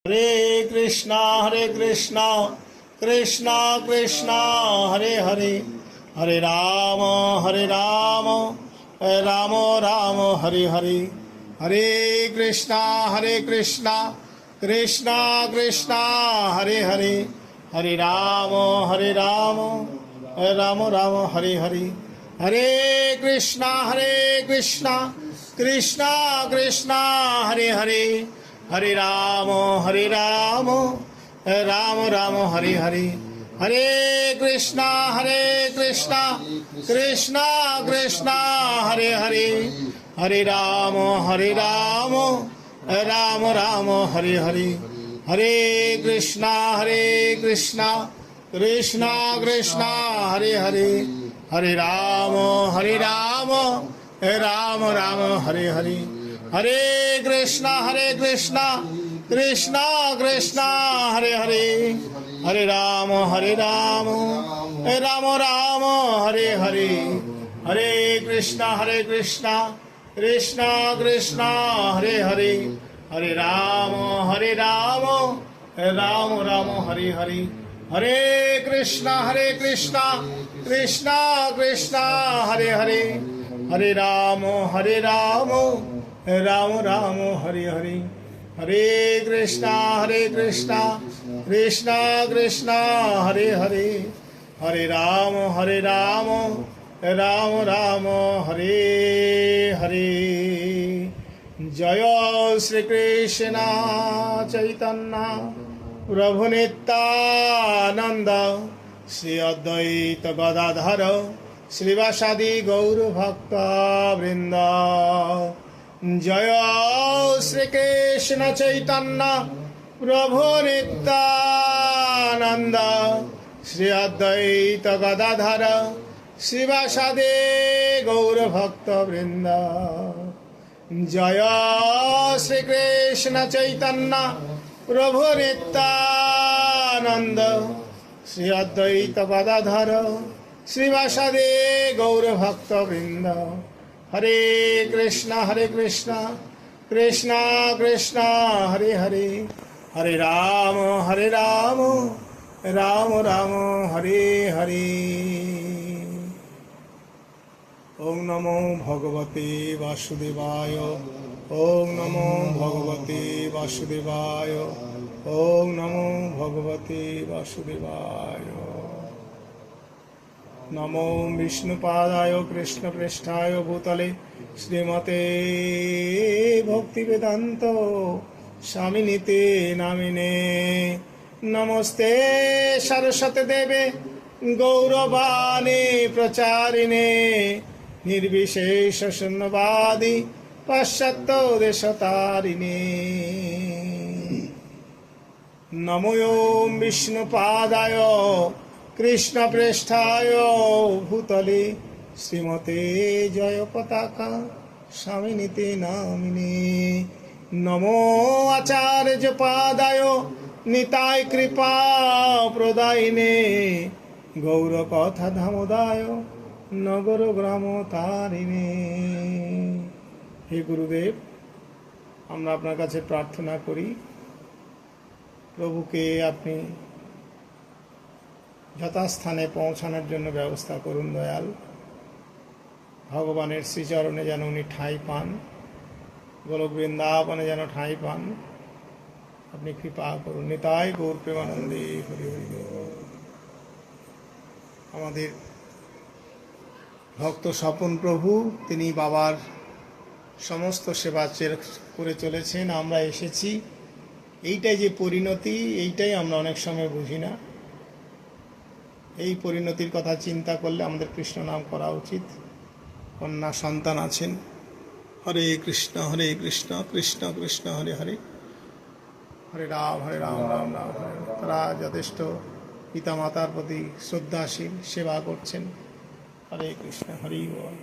हरे कृष्णा कृष्णा कृष्णा हरे हरे हरे राम राम राम हरे हरे हरे कृष्णा कृष्णा कृष्णा हरे हरे हरे राम राम राम हरे हरे हरे कृष्णा कृष्णा कृष्णा हरे हरे हरे राम राम राम हरे हरे हरे कृष्णा कृष्णा कृष्णा हरे हरे हरे राम राम राम हरे हरे हरे कृष्णा कृष्णा कृष्णा हरे हरे हरे राम राम राम हरे हरे हरे कृष्णा कृष्णा हरे हरे हरे राम राम राम हरे हरे हरे कृष्णा कृष्णा हरे हरे हरे राम राम राम हरे हरे हरे कृष्णा कृष्णा हरे हरे हरे राम राम राम हरे हरे हरे कृष्णा कृष्णा हरे हरे हरे राम राम राम हरे हरे जय श्री कृष्ण चैतन्य प्रभु नित्यानंद श्री अद्वैत गदाधर श्रीवासादि गौर भक्त वृंद जय श्री कृष्ण चैतन्य प्रभु नित्यानंद श्री अद्वैत गदाधर श्रीवासादि गौर भक्त वृंद जय श्री कृष्ण चैतन्य प्रभु नित्यानंद श्री अद्वैत गदाधर श्रीवासादि गौर भक्त वृंद हरे कृष्णा कृष्णा कृष्णा हरे हरे हरे राम राम राम हरे हरे ओम नमो भगवते वासुदेवाय ओम नमो भगवते वासुदेवाय ओम नमो भगवते वासुदेवाय नमो विष्णुपादाय कृष्णप्रेष्ठाय भूतले श्रीमते भक्तिवेदांत स्वामिनीते नामिने नमस्ते सरस्वती देवे गौरवाणी प्रचारिणे निर्विशेष शून्यवादी पाश्चात्य देशतारिणे नमो विष्णुपादाय कृष्ण प्रेष्ठाय भूतले श्रीमते जय पताका स्वामिनीते नामिने नमो आचार्य पादाय निताय कृपा प्रदायिने गौर कथा धामोदाय नगर ग्राम तारिणे हे गुरुदेव আমরা আপনার কাছে প্রার্থনা করি প্রভুকে আপনি যথাস্থানে পৌঁছানোর জন্য ব্যবস্থা করুন দয়াল ভগবানের শ্রীচরণে যেন উনি ঠাঁই পান গোলক বৃন্দাবনে যেন ঠাঁই পান আপনি কৃপা করুন নিতাই গৌর প্রেমানন্দে হরি হরি আমাদের ভক্ত স্বপন প্রভু তিনি বাবার সমস্ত সেবা করে চলেছেন আমরা এসেছি এইটাই যে পরিণতি এইটাই আমরা অনেক সময় বুঝি না এই পরিণতির কথা চিন্তা করলে আমাদের কৃষ্ণ নাম করা উচিত কন্যা সন্তান আছেন হরে কৃষ্ণ কৃষ্ণ কৃষ্ণ হরে হরে হরে রাম রাম রাম হরে তারা যথেষ্ট পিতামাতার প্রতি শ্রদ্ধাশীল সেবা করছেন হরে কৃষ্ণ হরি বল।